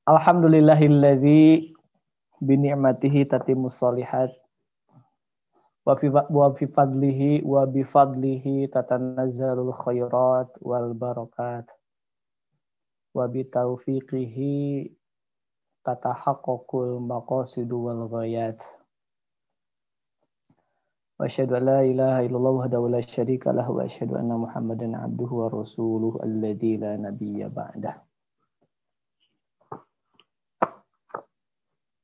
Alhamdulillahilladzi bi ni'matihi tatimmus shalihat wa fi fadlihi wa bi fadlihi tatanazzalul khairat wal barakat wa bi taufiqihi tatahaqqaqul maqasidu wal ghayat. Wa asyhadu an la ilaha illallah wahdahu la syarika lahu wa asyhadu anna Muhammadan abduhu wa rasuluhu alladzi la nabiyya ba'dah.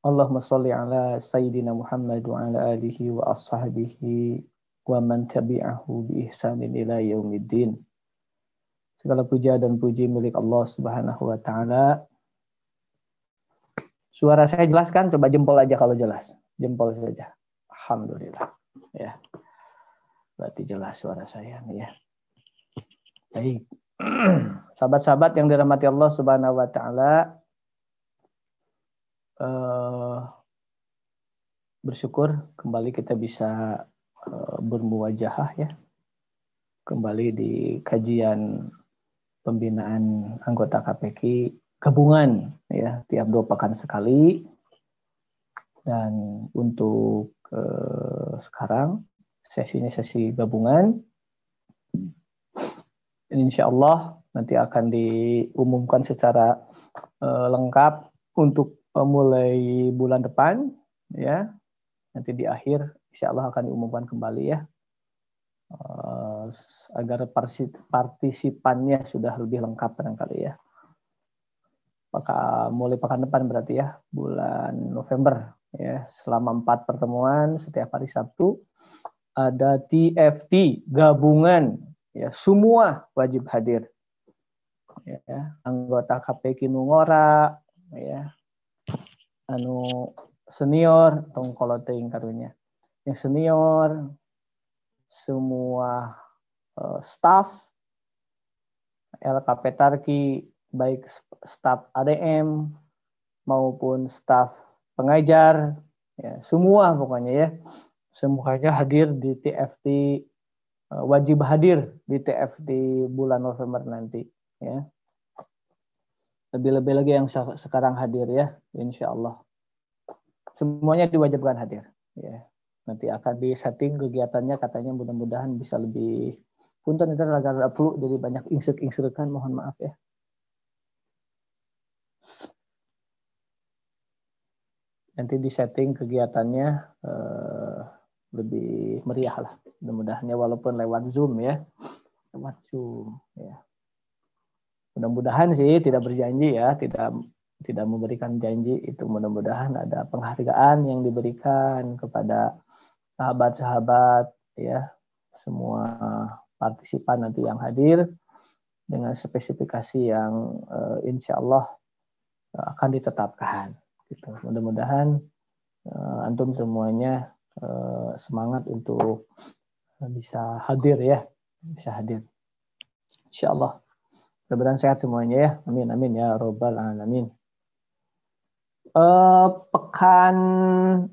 Allahumma shalli ala sayyidina Muhammad wa ala alihi wa ashabihi wa man tabi'ahu bi ihsanin ila yaumiddin. Segala puja dan puji milik Allah Subhanahu wa taala. Suara saya jelas kan? Coba jempol aja kalau jelas. Jempol saja. Alhamdulillah. Ya. Berarti jelas suara saya nih ya. Baik. Sahabat-sahabat yang dirahmati Allah Subhanahu wa taala, bersyukur kembali kita bisa bermuwajahah ya, kembali di kajian pembinaan anggota KPK gabungan ya, tiap 2 pekan sekali. Dan untuk sekarang sesinya sesi gabungan. Insya Allah nanti akan diumumkan secara lengkap untuk mulai bulan depan ya. Nanti di akhir insya Allah akan diumumkan kembali ya, agar partisipannya sudah lebih lengkap barangkali ya. Maka mulai pekan depan berarti ya, bulan November ya, selama 4 pertemuan setiap hari Sabtu ada TFT gabungan ya, semua wajib hadir ya, anggota KPK Nungora ya, anu senior tongkolo teuing karunya yang senior, semua staff LKP Tarki, baik staf ADM maupun staf pengajar ya, semua pokoknya ya, semuanya hadir di TFT, wajib hadir di TFT bulan November nanti ya. Lebih-lebih lagi yang sekarang hadir ya, insya Allah. Semuanya diwajibkan hadir. Ya. Nanti akan disetting kegiatannya, katanya mudah-mudahan bisa lebih. Punten itu agak perlu, jadi banyak insert-inserkan, mohon maaf ya. Nanti disetting kegiatannya lebih meriah lah. Mudah-mudahannya walaupun lewat Zoom ya. Lewat Zoom ya. Mudah-mudahan sih, tidak berjanji ya, tidak memberikan janji itu, mudah-mudahan ada penghargaan yang diberikan kepada sahabat-sahabat ya, semua partisipan nanti yang hadir dengan spesifikasi yang insya Allah akan ditetapkan gitu. Mudah-mudahan antum semuanya semangat untuk bisa hadir ya, bisa hadir insya Allah. Mudah-mudahan sehat semuanya ya. Amin amin ya robbal alamin.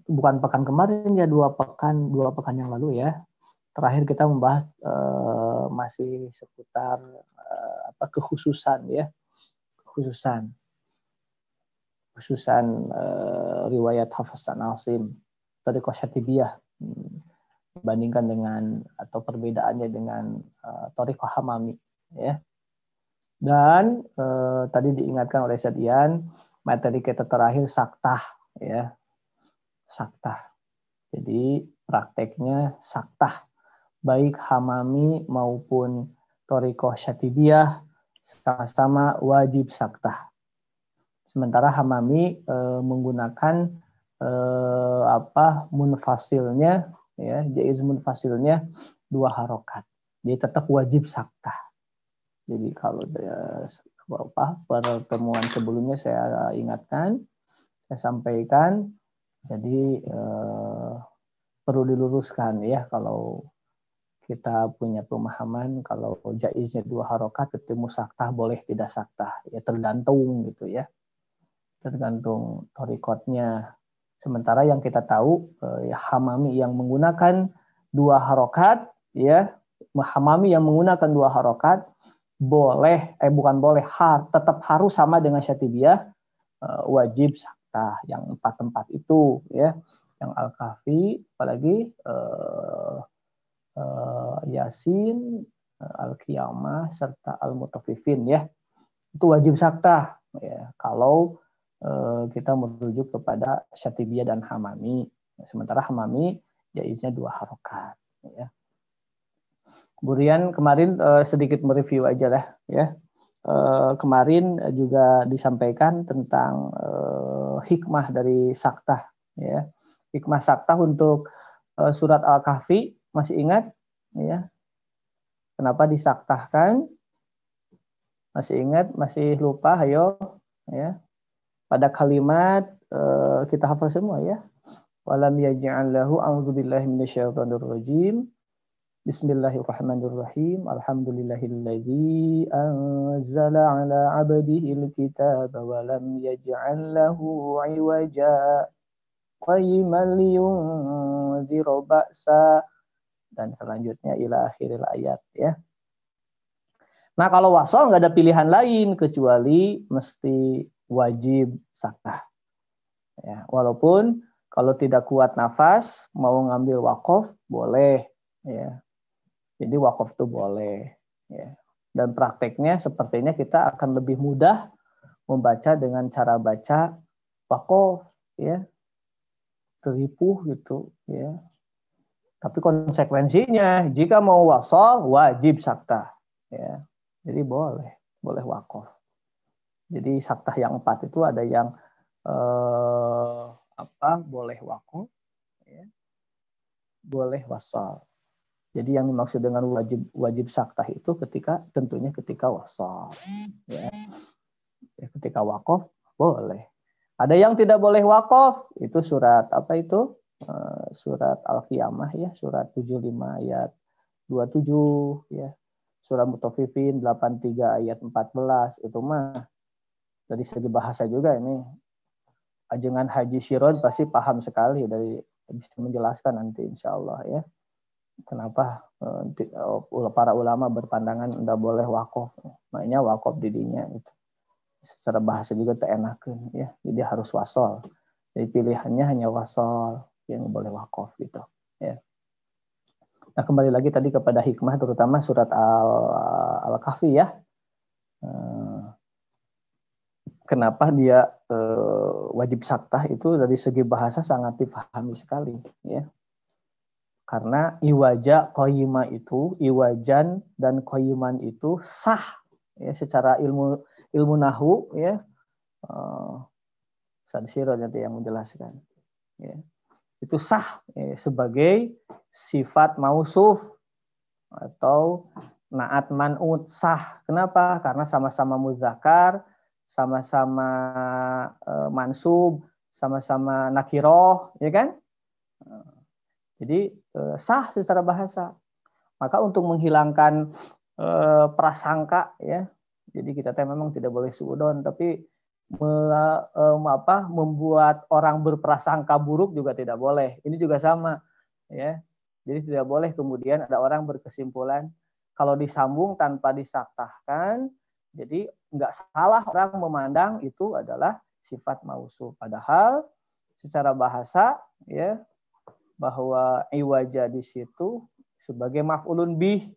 Bukan pekan kemarin ya, 2 pekan yang lalu ya. Terakhir kita membahas masih seputar kekhususan ya. Khususan riwayat Hasan Asim Thariqah Syatibiyah, dibandingkan dengan atau perbedaannya dengan Thariqah Hamami ya. Dan tadi diingatkan oleh Sadian, materi kita terakhir saktah ya, saktah. Jadi prakteknya saktah, baik Hamami maupun Thariqah Syatibiyah sama-sama wajib saktah. Sementara Hamami menggunakan munfasilnya ya, jaiz munfasilnya 2 harokat. Jadi tetap wajib saktah. Jadi kalau pertemuan sebelumnya saya ingatkan, saya sampaikan, jadi perlu diluruskan ya, kalau kita punya pemahaman kalau jaiznya 2 harokat ketemu saktah boleh tidak saktah ya, tergantung gitu ya, tergantung thariqatnya. Sementara yang kita tahu Hamami yang menggunakan 2 harokat ya, Hamami yang menggunakan 2 harokat boleh, tetap harus sama dengan Syatibiyah, wajib saktah yang 4 tempat itu ya, yang Al-Kahfi, apalagi Yasin, Al-Qiyamah serta Al-Mutaffifin ya. Itu wajib saktah ya kalau kita merujuk kepada Syatibiyah dan Hamami. Sementara Hamami jaiznya 2 harokat ya. Kemudian kemarin sedikit mereview aja lah ya. Kemarin juga disampaikan tentang hikmah dari saktah ya. Hikmah saktah untuk surat Al-Kahfi masih ingat ya? Kenapa disaktahkan? Masih ingat? Masih lupa? Ayo ya. Pada kalimat kita hafal semua ya. Walam yaj'al lahu a'udzubillahi minasyaitonir rajim. Bismillahirrahmanirrahim. Alhamdulillahilladzi anzala ala 'abdihil kitaba wa lam yaj'al lahu 'iwaja qayyiman liyunzira ba'sa, dan selanjutnya ila akhiril ayat ya. Nah, kalau wasol nggak ada pilihan lain kecuali mesti wajib saktah. Ya, walaupun kalau tidak kuat nafas mau ngambil wakaf boleh ya. Jadi wakaf itu boleh ya. Dan prakteknya sepertinya kita akan lebih mudah membaca dengan cara baca wakaf ya. Teripuh gitu ya. Tapi konsekuensinya jika mau wasol wajib saktah ya. Jadi boleh wakaf. Jadi saktah yang 4 itu ada yang boleh wakaf ya. Boleh wasal. Jadi yang dimaksud dengan wajib saktah itu tentunya ketika wasal ya. Ketika wakaf boleh. Ada yang tidak boleh wakaf, itu surat apa itu? Surat Al-Qiyamah ya, surat 75 ayat 27 ya. Surah Mutaffifin 83 ayat 14 itu mah dari segi bahasa juga ini. Ajengan Haji Syirod pasti paham sekali dari bisa menjelaskan nanti insya Allah ya. Kenapa para ulama berpandangan tidak boleh wakaf, makanya wakaf didinya itu secara bahasa juga terenakan ya, jadi harus wasol. Jadi pilihannya hanya wasol yang boleh wakaf gitu ya. Nah kembali lagi tadi kepada hikmah terutama surat Al-Kahfi ya. Kenapa dia wajib saktah itu dari segi bahasa sangat difahami sekali ya. Karena iwaja qayyimah itu, iwajan dan qayyiman itu sah ya secara ilmu nahwu ya. Ustaz Syirod nanti yang menjelaskan ya. Itu sah ya, sebagai sifat mausuf atau naat man'ut sah. Kenapa? Karena sama-sama muzakkar, sama-sama mansub, sama-sama nakiroh, ya kan? Jadi sah secara bahasa. Maka untuk menghilangkan prasangka ya, jadi kita memang tidak boleh suudon, tapi membuat orang berprasangka buruk juga tidak boleh. Ini juga sama ya. Jadi tidak boleh kemudian ada orang berkesimpulan kalau disambung tanpa disaktahkan, jadi nggak salah orang memandang itu adalah sifat mausuf. Padahal secara bahasa ya, bahwa iwaja di situ sebagai maf'ulun bih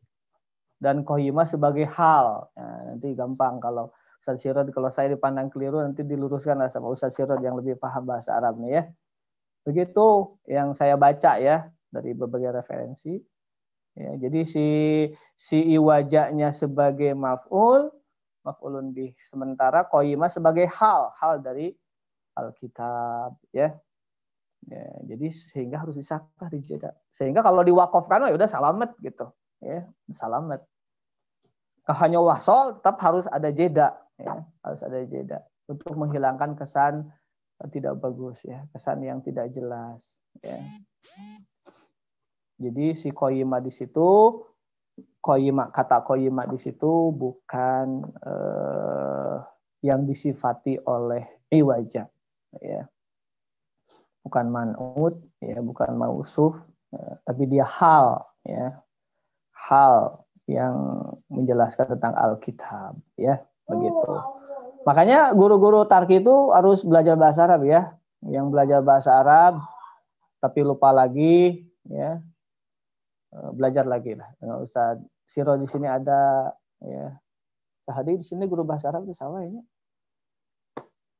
dan qayyimah sebagai hal. Nah, nanti gampang kalau Ustaz Syirod, kalau saya dipandang keliru nanti diluruskan sama Ustaz Syirod yang lebih paham bahasa Arab nih ya. Begitu yang saya baca ya dari berbagai referensi. Ya, jadi si iwajanya sebagai maf'ulun bih, sementara qayyimah sebagai hal dari Alkitab ya. Ya, jadi sehingga harus disakah dijeda. Sehingga kalau diwakafkan ya udah salamet gitu, ya salamet. Kalau hanya wasol tetap harus ada jeda, ya harus ada jeda untuk menghilangkan kesan tidak bagus ya, kesan yang tidak jelas. Ya. Jadi si qayyimah di situ, kata qayyimah di situ bukan yang disifati oleh iwajah, ya. Bukan man'ut ya, bukan mausuf ya, tapi dia hal ya, hal yang menjelaskan tentang Alkitab ya, begitu. Makanya guru-guru tarki itu harus belajar bahasa Arab ya. Yang belajar bahasa Arab tapi lupa lagi ya, belajar lagi lah. Ustaz Siro di sini ada ya. Hadir di sini guru bahasa Arab itu sama ini.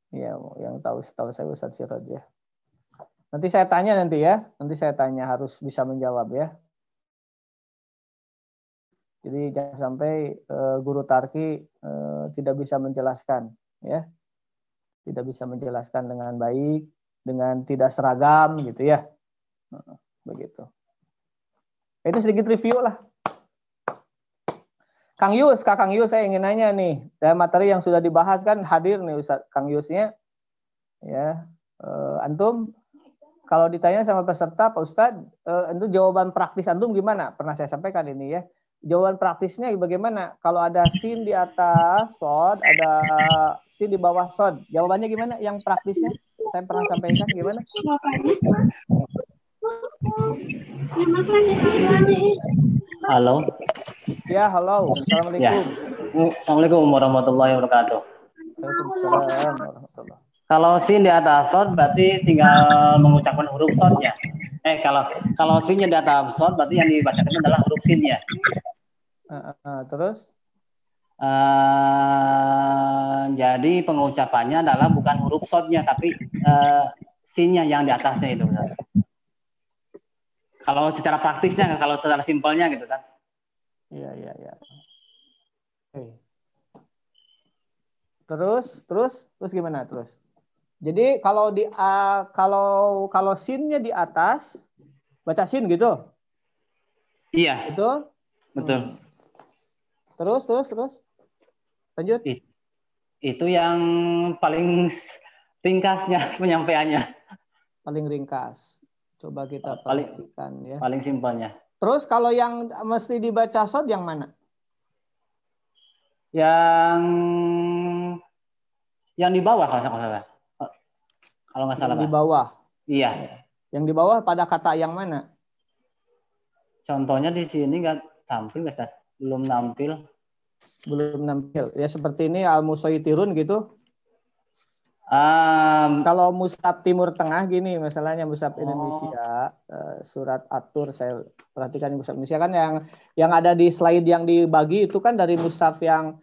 Ya, yang tahu saya Ustaz Siro ya. Nanti saya tanya nanti ya. Nanti saya tanya, harus bisa menjawab ya. Jadi jangan sampai guru tarki tidak bisa menjelaskan ya. Tidak bisa menjelaskan dengan baik, dengan tidak seragam gitu ya. Begitu. Itu sedikit review lah. Kang Yus, Kang Yus, saya ingin nanya nih, dari materi yang sudah dibahas kan hadir nih Ustaz Kang Yusnya, ya, antum kalau ditanya sama peserta, Pak Ustadz, itu jawaban praktis antum gimana? Pernah saya sampaikan ini ya. Jawaban praktisnya bagaimana? Kalau ada sin di atas sod, ada sin di bawah sod. Jawabannya gimana? Yang praktisnya saya pernah sampaikan gimana? Halo. Ya, halo. Assalamualaikum. Ya. Assalamualaikum warahmatullahi wabarakatuh. Waalaikumsalam warahmatullahi. Kalau sin di atas sod berarti tinggal mengucapkan huruf sodnya. Kalau sinnya di atas sod berarti yang dibacakan adalah huruf sinnya. Terus? Jadi pengucapannya adalah bukan huruf sodnya tapi sinnya yang di atasnya itu. Kalau secara praktisnya, kalau secara simpelnya gitu kan? Iya. Oke. Terus gimana terus? Jadi kalau kalau sinnya di atas baca sin gitu? Iya. Betul. Terus. Lanjut. Itu yang paling ringkasnya penyampaiannya. Paling ringkas. Coba kita perhatikan ya. Paling simpelnya. Terus kalau yang mesti dibaca sod yang mana? Yang di bawah kalau nggak salah. Kalau nggak salah. Yang di bawah. Iya. Yang di bawah pada kata yang mana? Contohnya di sini nggak tampil, Ustaz. Belum nampil. Ya seperti ini al-musaytirun gitu. Kalau mushaf Timur Tengah gini, masalahnya mushaf Indonesia, surat At-Tur, saya perhatikan mushaf Indonesia kan yang ada di slide yang dibagi itu kan dari mushaf yang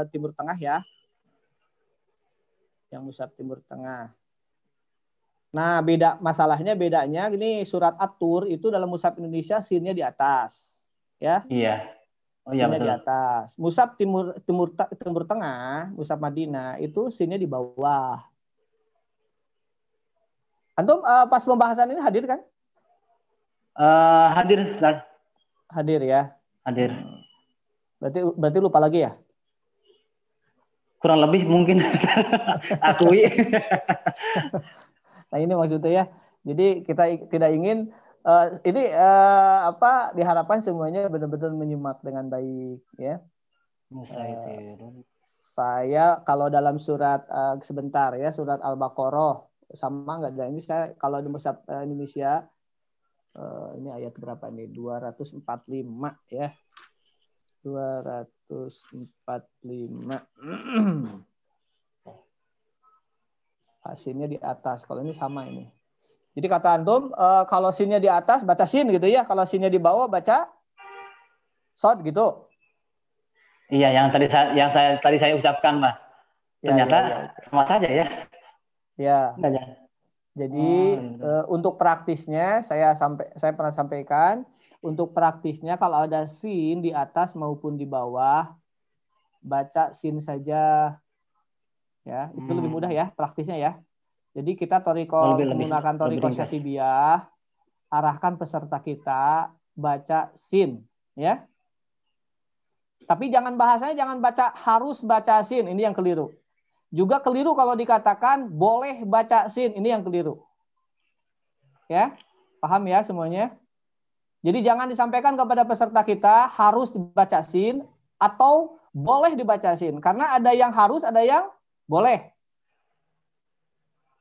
Timur Tengah ya, yang mushaf Timur Tengah. Nah, masalahnya bedanya gini, surat At-Tur itu dalam mushaf Indonesia sinnya di atas, ya. Iya. Oh iya betul. Di atas. Mushaf Timur Tengah, mushaf Madinah itu sinnya di bawah. Antum pas pembahasan ini hadir kan? Hadir. Hadir ya. Hadir. Berarti lupa lagi ya? Kurang lebih mungkin. Akui. Nah ini maksudnya ya. Jadi kita tidak ingin ini diharapkan semuanya benar-benar menyimak dengan baik ya. Saya kalau dalam surat sebentar ya, surat Al-Baqarah sama nggak ada ini, saya kalau di mushaf Indonesia ini ayat berapa nih? 245 ya. 245. Sinnya di atas. Kalau ini sama ini. Jadi kata antum, kalau sinnya di atas baca sin gitu ya, kalau sinnya di bawah baca sod gitu. Iya, yang tadi saya ucapkan mah. Ternyata ya. Sama saja ya. Ya. Jadi untuk praktisnya saya pernah sampaikan, untuk praktisnya kalau ada sin di atas maupun di bawah baca sin saja. Ya, itu lebih mudah ya praktisnya ya. Jadi kita menggunakan Thoriqoh Syatibiyah, arahkan peserta kita baca sin, ya. Tapi jangan harus baca sin, ini yang keliru. Juga keliru kalau dikatakan boleh baca sin, ini yang keliru. Ya, paham ya semuanya? Jadi jangan disampaikan kepada peserta kita harus dibaca sin atau boleh dibaca sin, karena ada yang harus, ada yang boleh.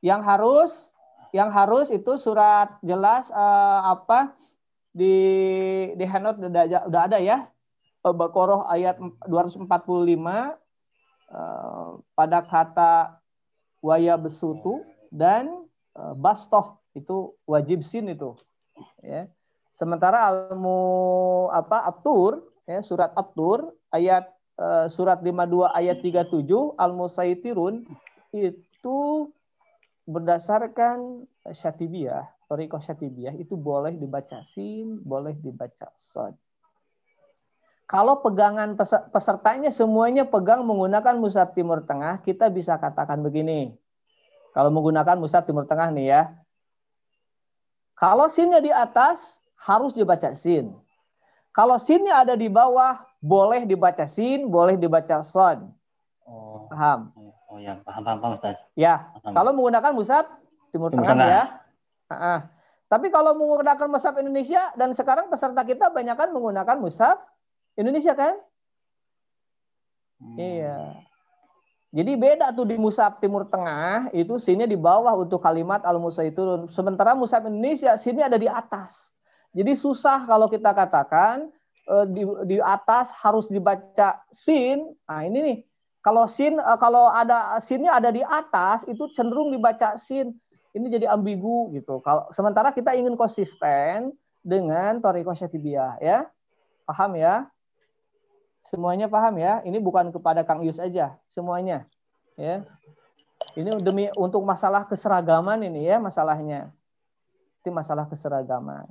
Yang harus itu surat jelas di handout udah ada ya. Baqarah ayat 245 pada kata waya besutu dan bastoh itu wajib sin itu. Ya. Sementara atur ya, surat atur ayat surat 52 ayat 37 al-musaitirun itu berdasarkan syatibiyah, thariqah syatibiyah itu boleh dibaca sin, boleh dibaca shad. Kalau pegangan pesertanya semuanya pegang menggunakan mushaf Timur Tengah, kita bisa katakan begini. Kalau menggunakan mushaf Timur Tengah nih ya. Kalau sinnya di atas harus dibaca sin. Kalau sinnya ada di bawah boleh dibaca sin, boleh dibaca shad. Oh. Paham? Oh ya, paham Ustaz. Ya, paham. Kalau menggunakan mushaf Timur Tengah ya. Tapi kalau menggunakan mushaf Indonesia dan sekarang peserta kita banyak kan menggunakan mushaf Indonesia kan? Iya. Jadi beda tuh di mushaf Timur Tengah itu sinnya di bawah untuk kalimat al-musaitirun. Sementara mushaf Indonesia sinnya ada di atas. Jadi susah kalau kita katakan di atas harus dibaca sin. Nah ini nih kalau sin kalau ada sinnya ada di atas itu cenderung dibaca sin. Ini jadi ambigu gitu. Kalau sementara kita ingin konsisten dengan thariqah syatibiyah ya. Paham ya? Semuanya paham ya? Ini bukan kepada Kang Yus aja, semuanya. Ya. Ini demi untuk masalah keseragaman ini ya masalahnya. Itu masalah keseragaman.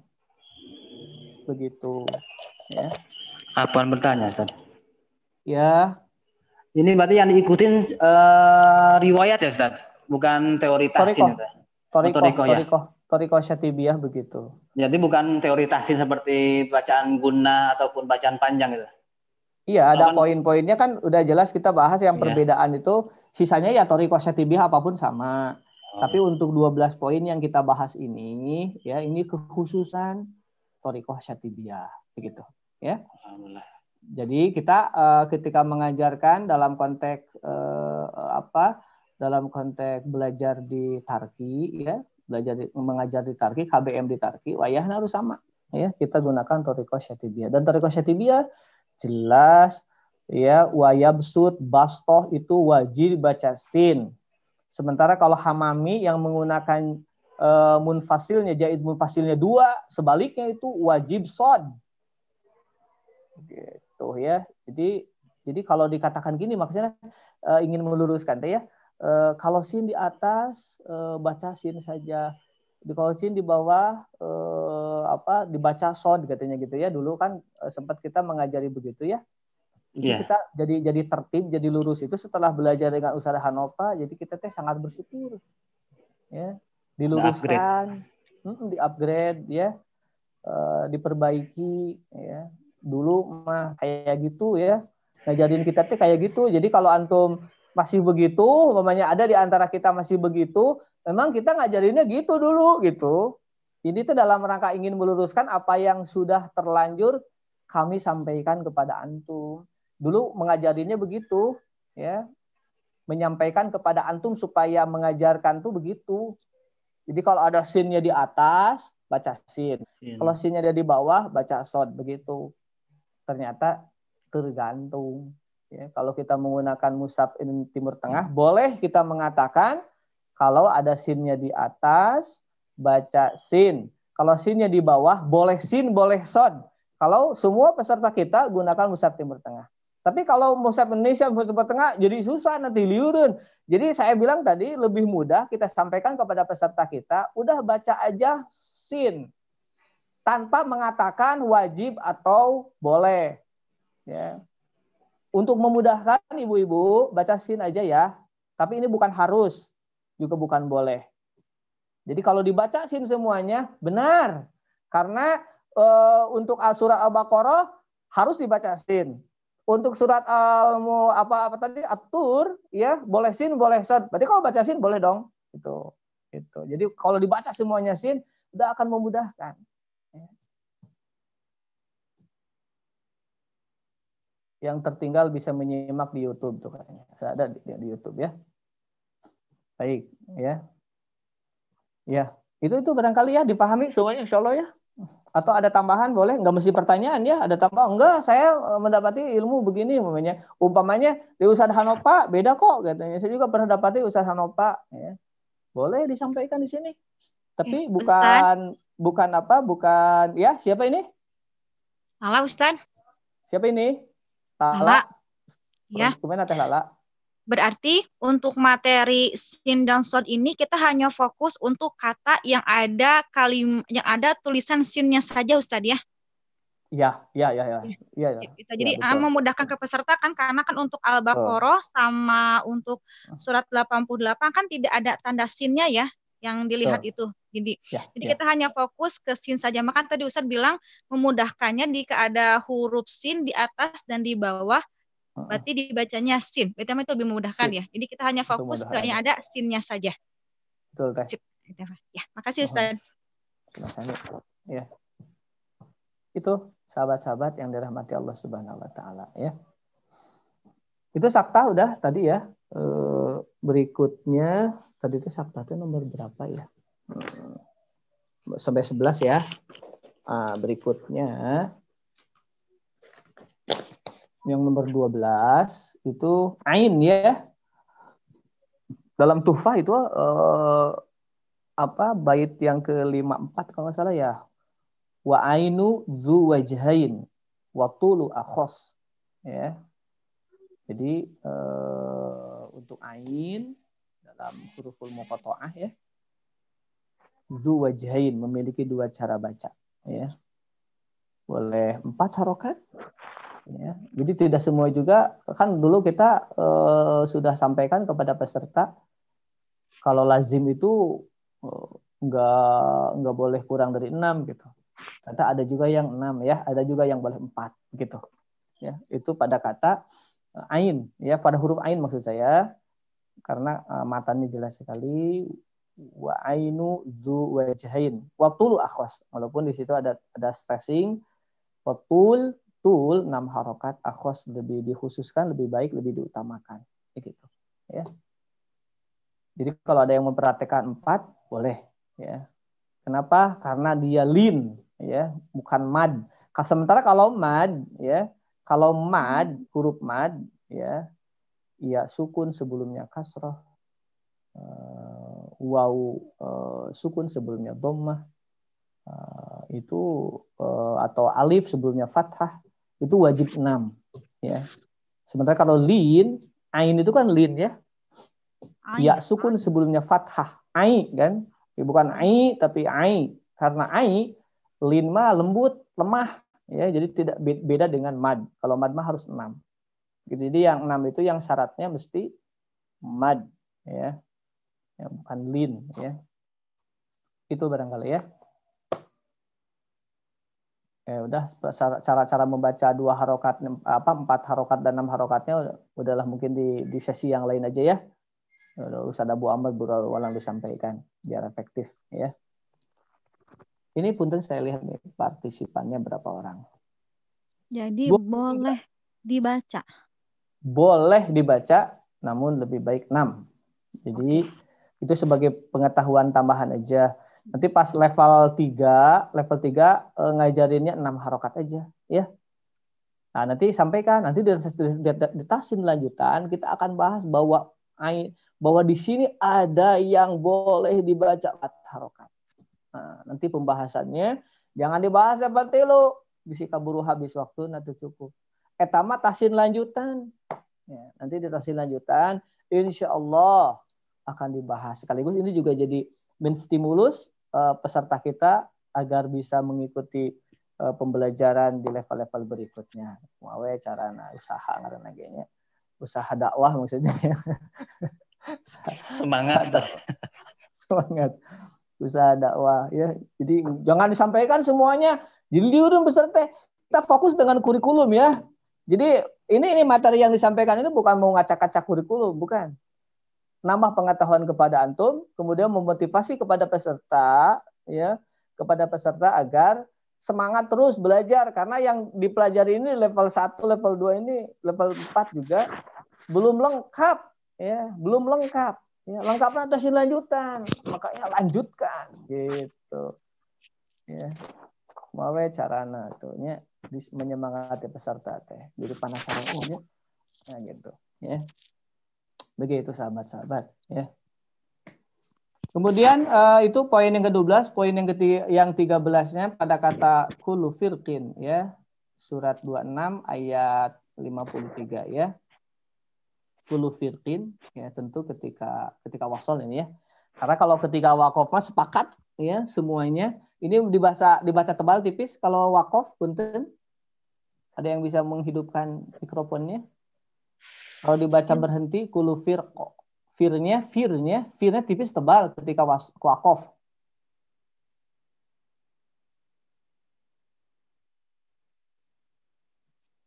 Begitu. Ya. Apaan bertanya, Ustaz? Ya. Ini berarti yang diikutin riwayat ya, Ustaz? Bukan teori tahsin itu. Thariqah syatibiyah begitu. Jadi bukan teori tahsin seperti bacaan gunnah ataupun bacaan panjang itu. Iya, ada poin-poinnya kan udah jelas kita bahas yang perbedaan itu, sisanya ya thariqah syatibiyah apapun sama. Tapi untuk 12 poin yang kita bahas ini, ya ini kekhususan thariqah syatibiyah, begitu. Ya. Alhamdulillah. Jadi kita ketika mengajarkan dalam konteks dalam konteks belajar di Tarki, ya mengajar di Tarki, KBM di Tarki, wayahnya harus sama. Ya, kita gunakan thariqah syatibiyah dan thariqah syatibiyah jelas ya wayabsut bastoh itu wajib baca sin. Sementara kalau hamami yang menggunakan munfasilnya jaid munfasilnya 2, sebaliknya itu wajib shad. Gitu ya. Jadi kalau dikatakan gini maksudnya ingin meluruskan ya. Kalau sin di atas baca sin saja. Kalau sin di bawah dibaca shad katanya gitu ya. Dulu kan sempat kita mengajari begitu ya. Itu kita jadi tertib, jadi lurus itu setelah belajar dengan Ustaz Hanofa, jadi kita sangat bersyukur. Ya, diluruskan, di-upgrade ya. Diperbaiki ya. Dulu mah kayak gitu ya. Ngajarin kita kayak gitu. Jadi kalau antum masih begitu, umpamanya ada di antara kita masih begitu, memang kita ngajarinnya gitu dulu gitu. Jadi itu dalam rangka ingin meluruskan apa yang sudah terlanjur kami sampaikan kepada antum. Dulu mengajarinya begitu, ya, menyampaikan kepada antum supaya mengajarkan tuh begitu. Jadi kalau ada sinnya di atas, baca sin. Kalau sinnya ada di bawah, baca shad begitu. Ternyata tergantung. Ya, kalau kita menggunakan mushaf Timur Tengah, boleh kita mengatakan kalau ada sinnya di atas, baca sin. Kalau sinnya di bawah, boleh sin, boleh shad. Kalau semua peserta kita gunakan mushaf Timur Tengah. Tapi kalau mushaf Indonesia, mushaf Timur Tengah, jadi susah nanti liurun. Jadi saya bilang tadi lebih mudah kita sampaikan kepada peserta kita, udah baca aja sin. Tanpa mengatakan wajib atau boleh. Ya. Untuk memudahkan ibu-ibu, baca sin aja ya. Tapi ini bukan harus, juga bukan boleh. Jadi kalau dibaca sin semuanya, benar. Karena untuk surat Al-Baqarah harus dibaca sin. Untuk surat At-Tur ya boleh sin boleh shad. Berarti kalau baca sin boleh dong. Itu. Jadi kalau dibaca semuanya sin udah akan memudahkan. Yang tertinggal bisa menyimak di YouTube tuh katanya. Ada di YouTube ya. Baik ya. Ya, itu barangkali ya dipahami semuanya insyaallah ya. Atau ada tambahan boleh, nggak mesti pertanyaan ya, ada tambahan. Enggak, saya mendapati ilmu begini umpamanya di Ustadz Hanopa beda kok katanya. Saya juga pernah dapati Ustadz Hanopa ya. Boleh disampaikan di sini. Tapi Ustadz. bukan ya, siapa ini? Lala Ustadz. Siapa ini? Lala. Ya. Gimana Teh Lala? Berarti untuk materi sin dan sod ini kita hanya fokus untuk kata yang ada tulisan sinnya saja Ustadz ya. Ya. Jadi memudahkan ke peserta kan, karena kan untuk Al-Baqarah sama untuk surat 88 kan tidak ada tanda sinnya ya yang dilihat itu. Jadi kita hanya fokus ke sin saja. Maka tadi Ustadz bilang memudahkannya jika ada huruf sin di atas dan di bawah. Berarti dibacanya sin. Berarti itu lebih memudahkan ya. Jadi kita hanya fokus ke yang ada sinnya saja. Betul, Teh. Ya, makasih Ustaz. Ya. Itu sahabat-sahabat yang dirahmati Allah Subhanahu wa taala ya. Itu sakta udah tadi ya. Berikutnya tadi itu sakta itu nomor berapa ya? Sampai 11 ya. Berikutnya yang nomor 12 itu ain ya. Dalam Tuhfah itu bait yang ke-54 kalau nggak salah ya. Wa ainu dzu wajhain wa tulu akhos ya. Jadi untuk ain dalam huruful muqatta'ah ya. Dzu wajhain memiliki dua cara baca ya. Boleh 4 harokat. Ya, jadi tidak semua juga kan dulu kita sudah sampaikan kepada peserta kalau lazim itu nggak boleh kurang dari 6 gitu. Ternyata ada juga yang 6 ya, ada juga yang boleh 4 gitu. Ya, itu pada kata ain ya, pada huruf ain maksud saya karena matanya jelas sekali wa ainu dzu wajhain wa tul akhwas walaupun di situ ada stressing wa tul 6 harokat akhos lebih dikhususkan, lebih baik, lebih diutamakan gitu ya. Jadi kalau ada yang memperhatikan 4 boleh ya. Kenapa? Karena dia lin ya, bukan mad. Sementara kalau mad ya, huruf mad ya sukun sebelumnya kasrah, waw sukun sebelumnya dhammah, itu atau alif sebelumnya fathah itu wajib 6 ya. Sementara kalau lin, ain itu kan lin ya. Ya sukun sebelumnya fathah, ai kan? Ya, bukan ai tapi ai. Karena ai lin mah lembut, lemah ya. Jadi tidak beda dengan mad. Kalau mad mah harus 6. Gitu. Jadi yang 6 itu yang syaratnya mesti mad ya. Ya bukan lin ya. Itu barangkali ya. Ya udah cara membaca 2 harokat 4 harokat dan 6 harokatnya udahlah mungkin di sesi yang lain aja ya. Ustaz Abu Amr berulang disampaikan biar efektif ya. Ini punten saya lihat nih partisipannya berapa orang. Jadi boleh dibaca. Boleh dibaca namun lebih baik 6. Jadi itu sebagai pengetahuan tambahan aja. Nanti pas level 3 ngajarinnya 6 harokat aja ya. Nah, nanti sampaikan nanti di tasin lanjutan kita akan bahas bahwa di sini ada yang boleh dibaca 4 harokat. Nah, nanti pembahasannya jangan dibahas seperti lu bisa kaburu habis waktu nanti cukup. Etama tasin lanjutan. Ya, nanti di tasin lanjutan insya Allah akan dibahas. Sekaligus ini juga jadi menstimulus peserta kita agar bisa mengikuti pembelajaran di level-level berikutnya. Mau carana usaha ngaranagenya. Usaha dakwah maksudnya. Semangat. Semangat. Usaha dakwah ya. Jadi jangan disampaikan semuanya. Jadi diurun peserta kita fokus dengan kurikulum ya. Jadi ini materi yang disampaikan ini bukan mau ngacak-ngacak kurikulum, bukan. Nambah pengetahuan kepada antum, kemudian memotivasi kepada peserta ya, agar semangat terus belajar karena yang dipelajari ini level 1, level 2 ini, level 4 juga belum lengkap ya, belum lengkap. Ya, lengkapnya atas lanjutan, makanya lanjutkan gitu. Ya. mawe carana tuh nya menyemangati peserta teh. Jadi penasaran nya. Nah gitu ya. Begitu sahabat-sahabat ya. Kemudian itu poin yang ke-12, poin yang 13-nya pada kata kullu firqin ya. Surat 26 ayat 53 ya. Kullu firqin ya, tentu ketika wasol ini ya. Karena kalau ketika waqaf mah sepakat ya semuanya. Ini dibaca tebal tipis kalau waqaf punten. Ada yang bisa menghidupkan mikrofonnya? Kalau dibaca berhenti kullu firqo. Firnya tipis tebal ketika waqaf.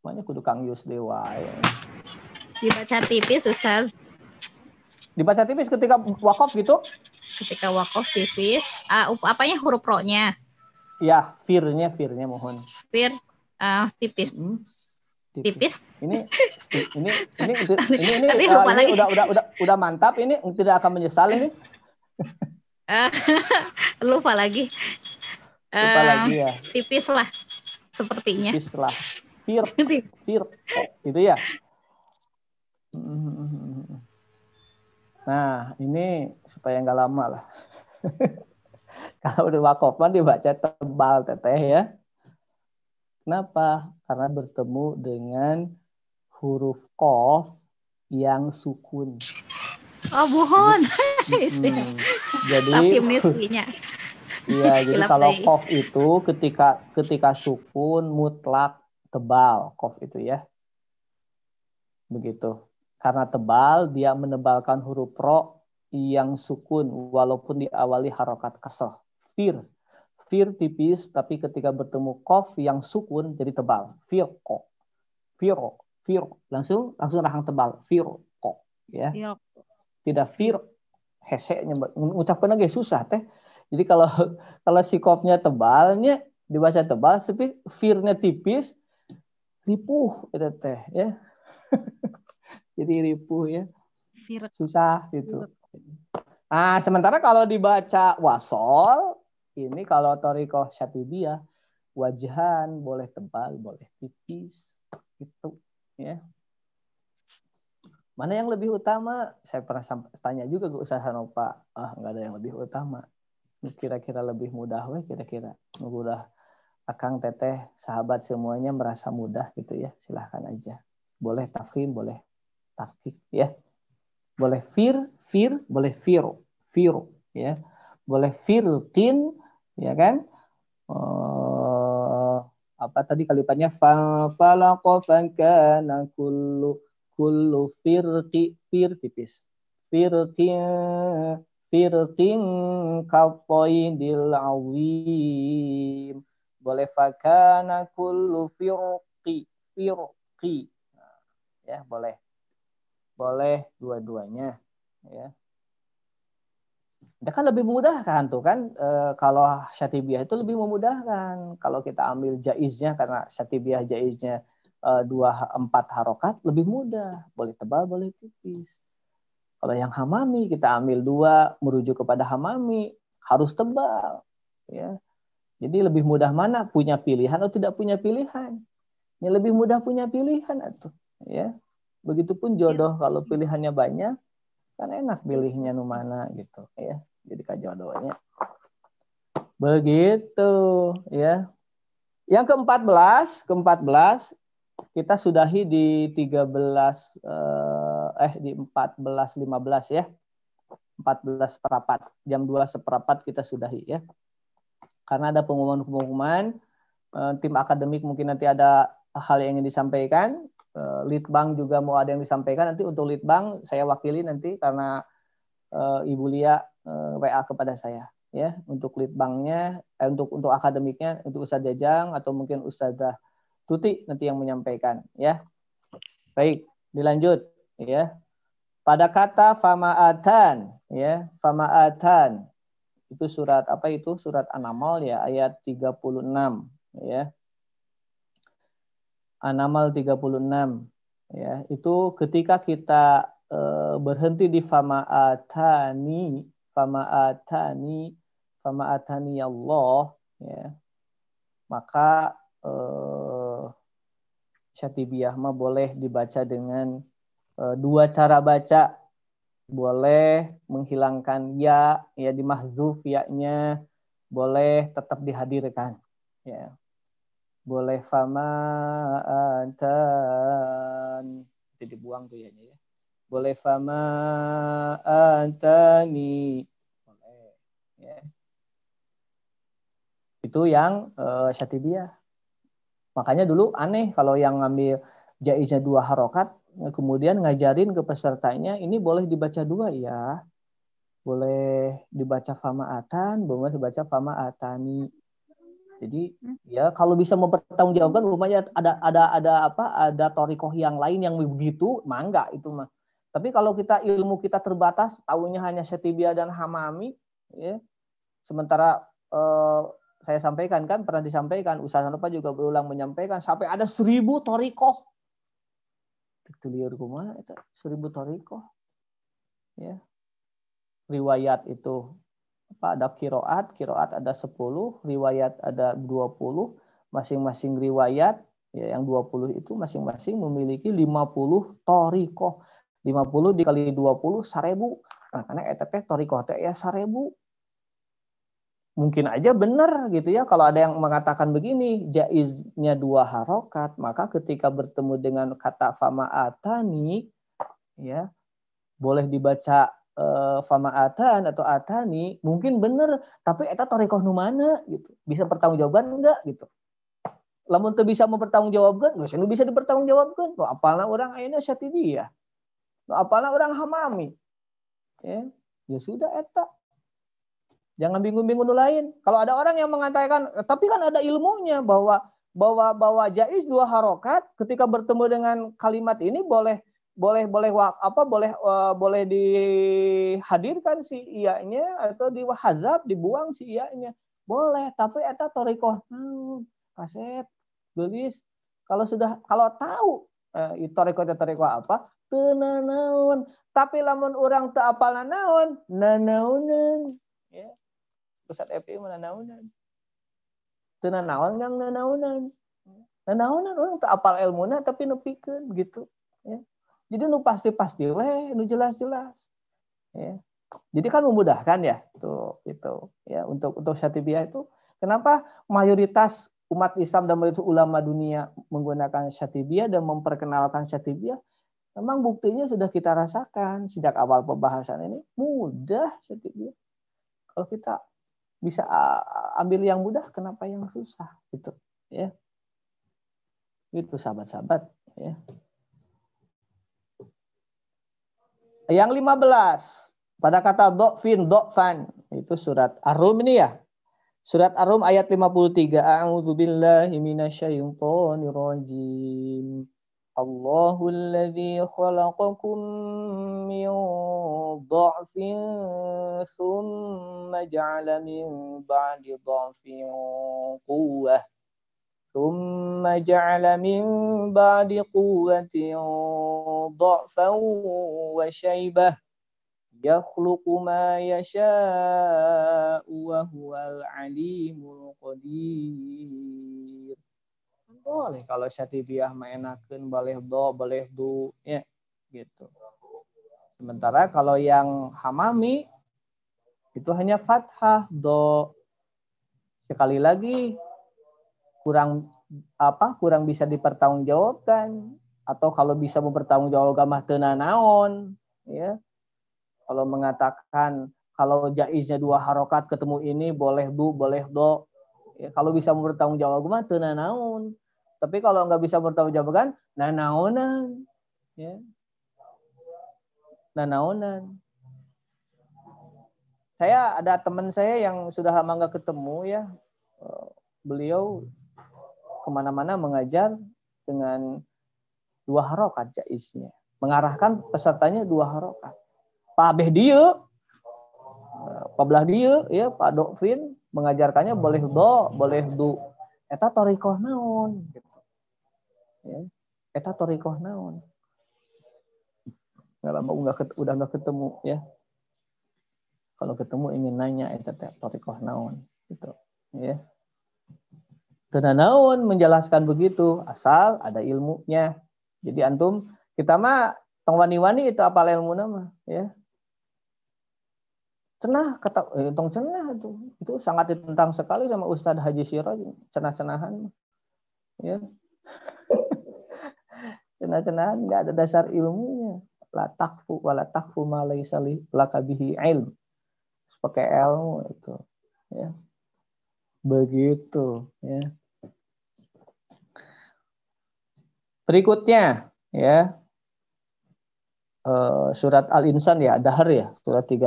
Makanya kudu Kang Yus Dewa. Ya. Dibaca tipis, Ustaz. Dibaca tipis ketika waqaf gitu? Ketika waqaf tipis. Apanya huruf ro-nya? Ya, firnya mohon. Fir tipis. Tipis. Ini udah mantap ini, tidak akan menyesal ini. Lupa lagi. Lupa lagi ya. Tipis lah sepertinya. Tipis lah. Fir. Itu ya. Nah, ini supaya nggak lama lah. Kalau udah waqaf dibaca tebal teteh ya. Kenapa? Karena bertemu dengan huruf qaf yang sukun. Oh, buhon. Jadi iya, jadi kalau qaf itu ketika sukun mutlak tebal qaf itu ya. Begitu. Karena tebal dia menebalkan huruf ro yang sukun walaupun diawali harokat kasrah. Fir tipis, tapi ketika bertemu qaf yang sukun jadi tebal. Firqo. Langsung rahang tebal. Firqo. Ya. Tidak fir. Heseknya mengucapkan lagi susah teh. Jadi kalau si qafnya tebalnya dibaca tebal, tapi firnya tipis, ripuh itu teh ya. Jadi ripuh ya. Susah gitu. Nah, sementara kalau dibaca wasol ini kalau Thariqah Syatibiyah wajahan boleh tebal, boleh tipis gitu ya. Mana yang lebih utama? Saya pernah tanya juga ke Ustaz Hanopa. Nggak ada yang lebih utama. Kira-kira lebih mudah kira-kira. Mudah Akang Teteh sahabat semuanya merasa mudah gitu ya. Silahkan aja. Boleh tafkhim, boleh takfif ya. Boleh fir, boleh firu ya. Boleh firqin ya kan? Apa tadi kalimatnya falaqa fakana kullu fir tipis. Firqin qaidil awim. Boleh fakana kullu firqi. Ya, boleh. Boleh dua-duanya ya. Kan lebih mudah kan tuh kan kalau Syatibiyah itu lebih memudahkan kalau kita ambil jaiznya karena Syatibiyah jaiznya 4 harokat lebih mudah, boleh tebal boleh tipis. Kalau yang Hamami kita ambil 2 merujuk kepada Hamami harus tebal ya. Jadi lebih mudah mana, punya pilihan atau tidak punya pilihan? Yang lebih mudah punya pilihan atau ya. Begitupun jodoh kalau pilihannya banyak kan enak pilihnya nu mana gitu ya. Jadi kajodohnya. Begitu ya. Yang ke-14 kita sudahi di 13 di 14.15 ya. 14 jam 2:15 kita sudahi ya. Karena ada pengumuman tim akademik mungkin nanti ada hal yang ingin disampaikan. Litbang juga mau ada yang disampaikan nanti. Untuk Litbang saya wakili nanti karena Ibu Lia WA kepada saya ya untuk Litbangnya untuk akademiknya untuk Ustadz Jajang atau mungkin Ustadzah Tuti nanti yang menyampaikan ya. Baik, dilanjut ya. Pada kata famaatan ya, famaatan itu surat apa itu? Surat An-Naml ya ayat 36 ya. An-Naml 36 ya. Itu ketika kita berhenti di famaatani Allah ya. maka Syatibiyah mah boleh dibaca dengan dua cara baca. Boleh menghilangkan ya di mahdzuf ya-nya, boleh tetap dihadirkan. Ya. Boleh fama antan, itu dibuang tuh ya. Boleh fama antani. Boleh. Ya. Itu yang Syatibiyah. Makanya dulu aneh kalau yang ngambil jaiznya 2 harokat, kemudian ngajarin ke pesertanya, ini boleh dibaca 2 ya. Boleh dibaca famaatan, boleh dibaca famaatani. Jadi ya kalau bisa mempertanggungjawabkan, rumahnya ada torikoh yang lain yang begitu, mangga itu mah. Tapi kalau ilmu kita terbatas, tahunya hanya Syatibiyah dan Hamami, ya. Sementara saya sampaikan kan, pernah disampaikan, Ustaz Hanafa juga berulang menyampaikan, sampai ada 1000 torikoh. Itu liur kumaha eta 1000 torikoh. Ya. Riwayat itu ada kiroat ada 10, riwayat ada 20, masing-masing riwayat ya yang 20 itu masing-masing memiliki 50 torikoh. 50 dikali 20 1000. Nah, karena eta teh torikoh teh ya 1000. Mungkin aja benar gitu ya, kalau ada yang mengatakan begini, jaiznya 2 harokat, maka ketika bertemu dengan kata fama'atani, ya boleh dibaca fama'atan atau atani, mungkin benar, tapi eta torikoh nu mana gitu, bisa pertanggungjawaban enggak gitu. Lamun teu bisa mempertanggungjawabkan, geus nu bisa dipertanggungjawabkan. Tuh apalna orang ayeuna Syatibiyah. Tuh apalna orang Hamami. Ya sudah eta. Jangan bingung-bingung lain. Kalau ada orang yang mengatakan, tapi kan ada ilmunya bahwa jaiz 2 harokat ketika bertemu dengan kalimat ini boleh dihadirkan si iya-nya atau diwahadzab, dibuang si iya-nya. Boleh, tapi eta torikoh kaset gelis. Kalau tahu torikoh apa, teu nanaon. Tapi lamun urang teu apal nanaon, nanaonan. Ya. Pusat FPI mana naunan. Teu nanaon kang nanaonan. Nanaonan orang teu apal ilmuna tapi nepikeun gitu, ya. Jadi nu pasti-pasti we, nu jelas-jelas. Ya. Jadi kan memudahkan ya, tuh itu ya untuk Syatibiyah itu. Kenapa mayoritas umat Islam dan mayoritas ulama dunia menggunakan Syatibiyah dan memperkenalkan Syatibiyah? Memang buktinya sudah kita rasakan sejak awal pembahasan ini, mudah Syatibiyah. Kalau kita bisa ambil yang mudah, kenapa yang susah gitu ya. Itu sahabat-sahabat ya. Yang 15 pada kata dokfan itu surat Ar-Rum ini ya. Surat Ar-Rum ayat 53. A'udzubillahi minasyaitonir rajim. Allahul ladzi khalaqakum min dha'fin tsumma ja'ala min ba'di dha'fin quwwah tsumma ja'ala min ba'di quwwatin dha'fan wa syaibah yakhluqu ma yasha'u wa huwal alimul qadir. Boleh kalau Syatibiyah maenakeun boleh do ya gitu. Sementara kalau yang Hamami itu hanya fathah do. Sekali lagi kurang bisa dipertanggungjawabkan, atau kalau bisa mempertanggungjawabkan mah teu nanaon ya. Kalau mengatakan kalau jaiznya 2 harokat ketemu ini boleh do ya, kalau bisa mempertanggungjawabkan mah teu nanaon. Tapi kalau nggak bisa bertanggungjawabkan, nanaonan, ya, nanaonan. Saya ada teman saya yang sudah lama nggak ketemu ya, beliau kemana-mana mengajar dengan 2 harokat jaiznya, mengarahkan pesertanya 2 harokat. Pak Abeh dia, Pak Belah dia, ya Pak Dokvin mengajarkannya boleh do, eta torikoh naon. Ya, eta torikoh naon. Nggak lama udah nggak ketemu ya. Kalau ketemu ingin nanya eta torikoh naon gitu ya. Tenanaun menjelaskan begitu, asal ada ilmunya. Jadi antum, kita mah tong wani-wani itu apal ilmu nama, ya. Cenah kata tong cenah itu sangat ditentang sekali sama Ustadz Haji Siraj, cenah-cenahan, ya. Cenah-cenahan nggak ada dasar ilmunya. La takfu wa la takfu ma laisa laka bihi ilm. Pakai ilmu itu, ya. Begitu, ya. Berikutnya, ya, surat Al-Insan ya, dahar ya, surat 3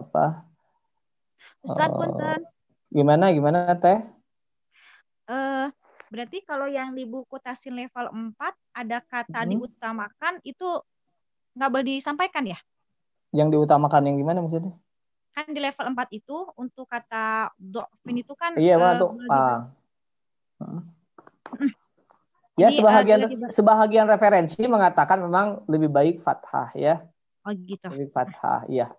apa? Ustadz punten. Gimana Teh? Berarti kalau yang di buku Tasin level 4 ada kata diutamakan itu nggak boleh disampaikan ya? Yang diutamakan yang gimana maksudnya? Kan di level 4 itu untuk kata do'fin itu kan iya, ya, sebahagian referensi mengatakan memang lebih baik fathah ya. Oh gitu. Lebih fathah, iya.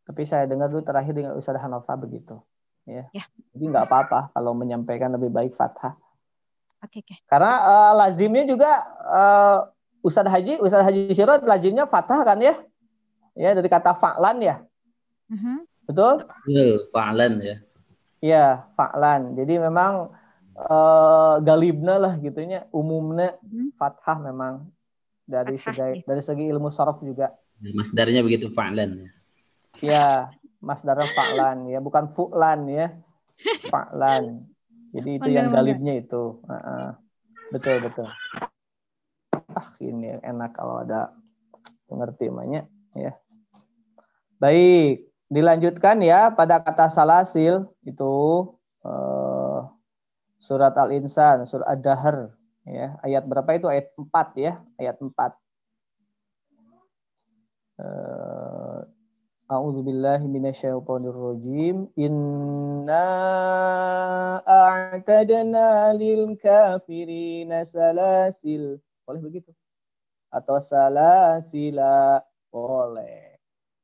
Tapi saya dengar dulu terakhir dengan Ustaz Hanafa begitu. Ya. Jadi nggak apa-apa kalau menyampaikan lebih baik fathah. Oke. Karena lazimnya juga Ustaz Haji Siraj lazimnya fathah kan ya? Ya, dari kata fa'lan ya. Betul? Fa'lan ya. Iya, fa'lan. Jadi memang galibna lah gitunya, umumnya fathah memang dari segi ilmu sharaf juga. Masdarnya begitu fa'lan. Ya, masdarnya fa'lan ya, bukan fu'lan ya. Fa'lan. Jadi itu yang galibnya itu. Betul. Ini enak kalau ada pengerti namanya ya. Baik, dilanjutkan ya pada kata salasil itu surat Al-Insan, surat Ad-Dahr ya. Ayat berapa itu? Ayat 4 ya, ayat 4. A'udzubillahi minasyaitonirrajim. Inna a'tadna lil kafirina salasil. Boleh begitu? Atau salasila, boleh.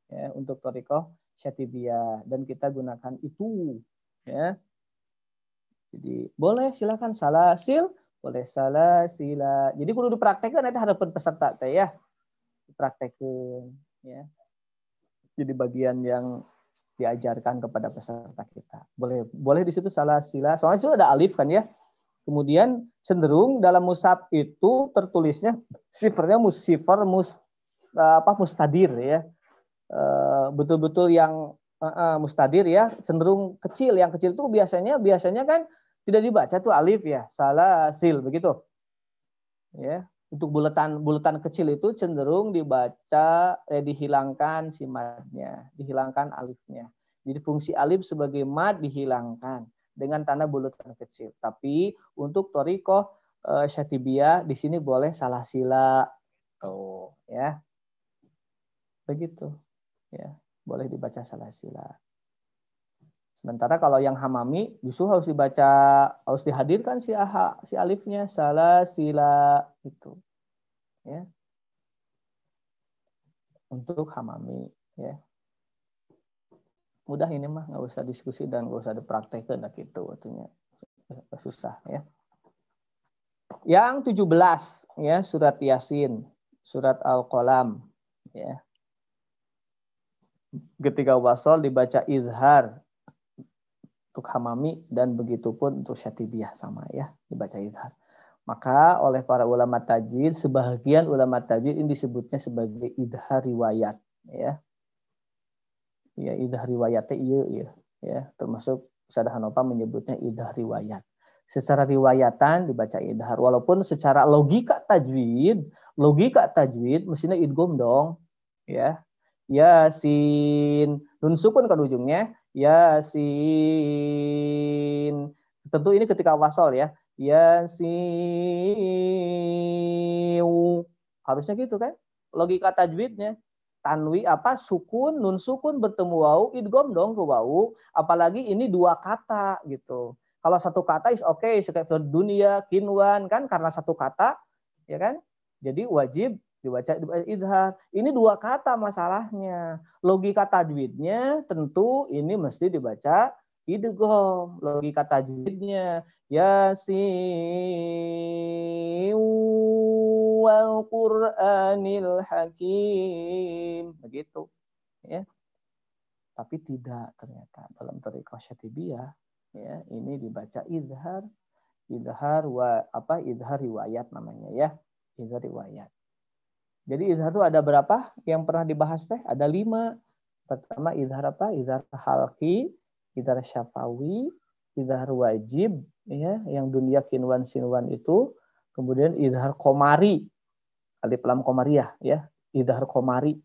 Ya, untuk thariqah syatibiyah, dan kita gunakan itu ya. Jadi boleh, silakan salasil, boleh salasila. Jadi kudu dipraktekkan nanti hadapan peserta teh ya. Dipraktekkan ya. Jadi bagian yang diajarkan kepada peserta kita. Boleh di situ salasila. Soalnya itu ada alif kan ya. Kemudian cenderung dalam mushaf itu tertulisnya sifernya mustadir ya. Betul-betul yang mustadir ya, cenderung kecil. Yang kecil itu biasanya kan tidak dibaca tuh alif ya, salasil begitu. Ya, untuk bulatan kecil itu cenderung dibaca dihilangkan si madnya, dihilangkan alifnya. Jadi fungsi alif sebagai mad dihilangkan dengan tanda bulatan kecil. Tapi untuk thariqah syatibiyah di sini boleh salasila. Tuh, ya. Begitu. Ya, boleh dibaca salasila. Sementara kalau yang hamami justru harus dihadirkan si alifnya, salasila itu. Ya. Untuk hamami ya. Mudah ini mah, nggak usah diskusi dan nggak usah dipraktekkan gitu waktunya. Susah ya. Yang 17 ya, surat Yasin, surat Al-Qalam ya. Ketika wasol dibaca izhar untuk hamami dan begitu pun untuk syatibiyah sama ya, dibaca izhar. Maka oleh para ulama tajwid, sebahagian ulama tajwid ini disebutnya sebagai izhar riwayat ya. Ya, izhar riwayatnya iya ya, termasuk Ustaz Hanafa menyebutnya izhar riwayat. Secara riwayatan dibaca izhar, walaupun secara logika tajwid mestinya idgham dong ya. Yasin, nun sukun kan ujungnya. Yasin. Tentu ini ketika wasol ya. Yasin. Harusnya gitu kan? Logika tajwidnya. Tanwi sukun, nun sukun bertemu wau, idgham dong ke wau. Apalagi ini dua kata gitu. Kalau satu kata is okay, seperti dunia, kinwan kan karena satu kata, ya kan? Jadi wajib dibaca izhar. Ini dua kata masalahnya. Logika tajwidnya tentu ini mesti dibaca idgham. Logika tajwidnya Yasin wal Qur'anil Hakim. Begitu. Ya. Tapi tidak ternyata dalam thariqah Syatibiyah ya, ini dibaca izhar izhar riwayat namanya ya. Izhar riwayat. Jadi izhar itu ada berapa yang pernah dibahas teh? Ada 5. Pertama izhar apa? Izhar halqi, izhar syafawi, izhar wajib ya, yang dunia kinwan sinwan itu. Kemudian izhar komari, alif lam komariyah ya. Izhar komari,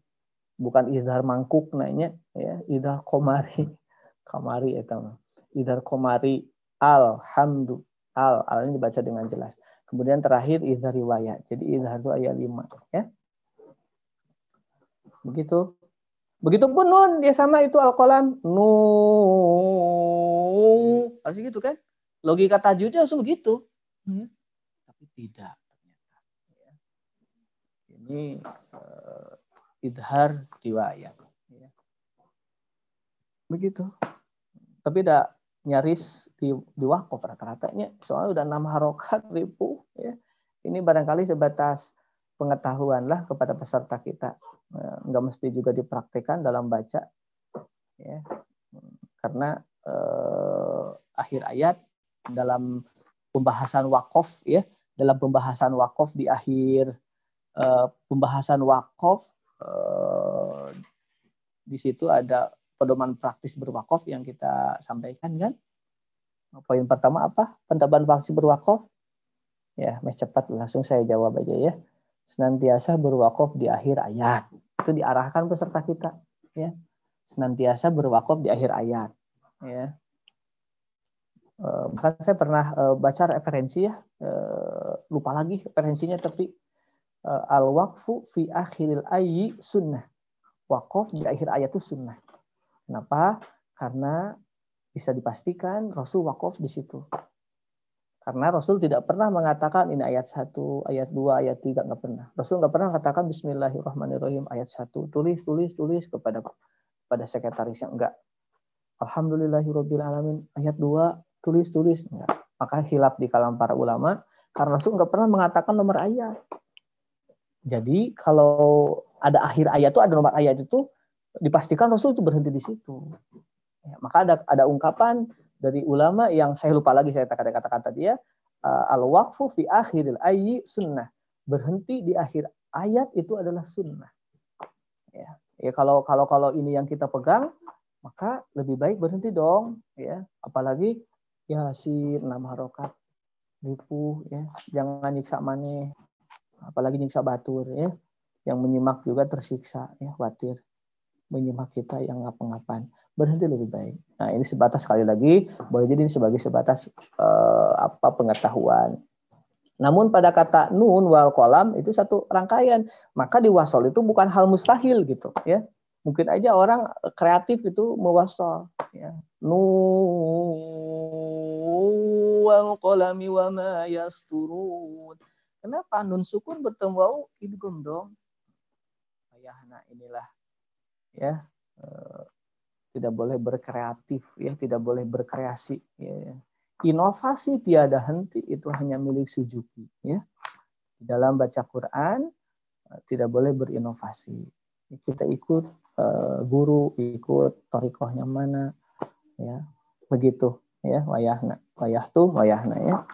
bukan izhar mangkuk nanya ya. Izhar komari. Komari itu. Izhar komari alhamdu. Al ini dibaca dengan jelas. Kemudian terakhir izhar riwayat. Jadi izhar itu ayat 5 ya. Begitu. Begitupun nun, dia sama itu al-qalam. Nun. Harus gitu kan? Logika tajwidnya langsung begitu. Tapi tidak ternyata. Ini idhar riwayat. Begitu. Tapi tidak nyaris di wakaf rata-ratanya. Soalnya udah 6 harokat ribu. Ya. Ini barangkali sebatas pengetahuan lah kepada peserta kita. Nggak mesti juga dipraktikkan dalam baca ya, karena akhir ayat dalam pembahasan wakaf ya, dalam pembahasan wakaf di akhir pembahasan wakaf di situ ada pedoman praktis berwakaf yang kita sampaikan kan. Poin pertama apa? Pedoman praktis berwakaf ya, cepat langsung saya jawab aja ya. Senantiasa berwakaf di akhir ayat. Itu diarahkan peserta kita ya. Senantiasa berwakaf di akhir ayat ya. Bahkan saya pernah baca referensi ya, lupa lagi referensinya, tapi al-waqfu fi akhiril ayyi sunnah. Wakaf di akhir ayat itu sunnah. Kenapa? Karena bisa dipastikan Rasul wakaf di situ. Karena Rasul tidak pernah mengatakan ini ayat 1, ayat 2, ayat 3, nggak pernah. Rasul nggak pernah katakan Bismillahirrahmanirrahim ayat 1, tulis kepada sekretarisnya, enggak. Alhamdulillahirrabbilalamin ayat 2, tulis, enggak. Maka khilaf di kalangan para ulama, karena Rasul nggak pernah mengatakan nomor ayat. Jadi kalau ada akhir ayat itu, ada nomor ayat itu, dipastikan Rasul itu berhenti di situ. Ya, maka ada ungkapan dari ulama yang saya lupa lagi, saya kata-kata dia al-waqfu fi akhiril ayyi sunnah. Berhenti di akhir ayat itu adalah sunnah. Ya kalau ini yang kita pegang, maka lebih baik berhenti dong ya. Apalagi Yasin 6 harokat ribu ya. Jangan nyiksa maneh. Apalagi nyiksa batur ya. Yang menyimak juga tersiksa ya, khawatir menyimak kita yang ngapa-ngapan. Berhenti lebih baik. Nah, ini sebatas, sekali lagi, boleh jadi ini sebagai sebatas pengetahuan. Namun pada kata nun wal qalam itu satu rangkaian, maka diwasol itu bukan hal mustahil gitu ya. Mungkin aja orang kreatif itu mewasol ya. Nun wal qalami wa ma yasturun. Kenapa nun sukun bertemu waw idgham dong? Ayahna inilah ya. Tidak boleh berkreatif ya, tidak boleh berkreasi ya. Inovasi tiada henti itu hanya milik Suzuki ya. Dalam baca Quran tidak boleh berinovasi. Kita ikut guru, ikut thariqahnya mana ya. Begitu ya, wayahna ya.